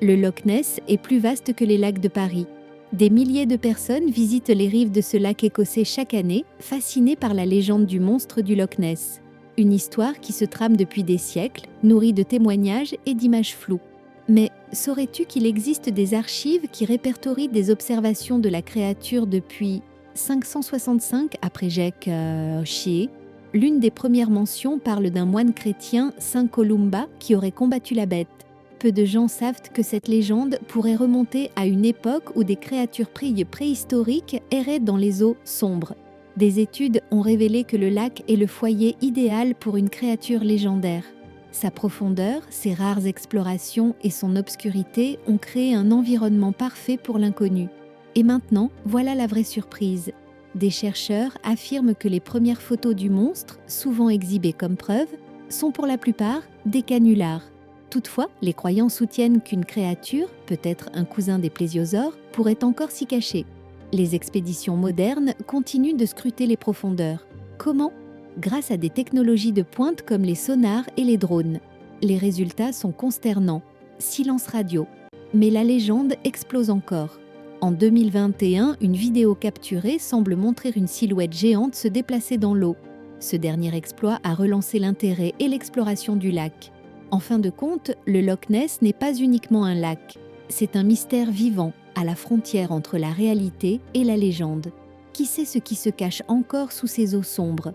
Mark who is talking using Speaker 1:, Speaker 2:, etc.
Speaker 1: Le Loch Ness est plus vaste que les lacs de Paris. Des milliers de personnes visitent les rives de ce lac écossais chaque année, fascinées par la légende du monstre du Loch Ness. Une histoire qui se trame depuis des siècles, nourrie de témoignages et d'images floues. Mais saurais-tu qu'il existe des archives qui répertorient des observations de la créature depuis 565 après Jacques Chier? L'une des premières mentions parle d'un moine chrétien, Saint Columba, qui aurait combattu la bête. Peu de gens savent que cette légende pourrait remonter à une époque où des créatures préhistoriques erraient dans les eaux sombres. Des études ont révélé que le lac est le foyer idéal pour une créature légendaire. Sa profondeur, ses rares explorations et son obscurité ont créé un environnement parfait pour l'inconnu. Et maintenant, voilà la vraie surprise. Des chercheurs affirment que les premières photos du monstre, souvent exhibées comme preuve, sont pour la plupart des canulars. Toutefois, les croyants soutiennent qu'une créature, peut-être un cousin des plésiosaures, pourrait encore s'y cacher. Les expéditions modernes continuent de scruter les profondeurs. Comment ? Grâce à des technologies de pointe comme les sonars et les drones. Les résultats sont consternants. Silence radio. Mais la légende explose encore. En 2021, une vidéo capturée semble montrer une silhouette géante se déplacer dans l'eau. Ce dernier exploit a relancé l'intérêt et l'exploration du lac. En fin de compte, le Loch Ness n'est pas uniquement un lac. C'est un mystère vivant, à la frontière entre la réalité et la légende. Qui sait ce qui se cache encore sous ces eaux sombres ?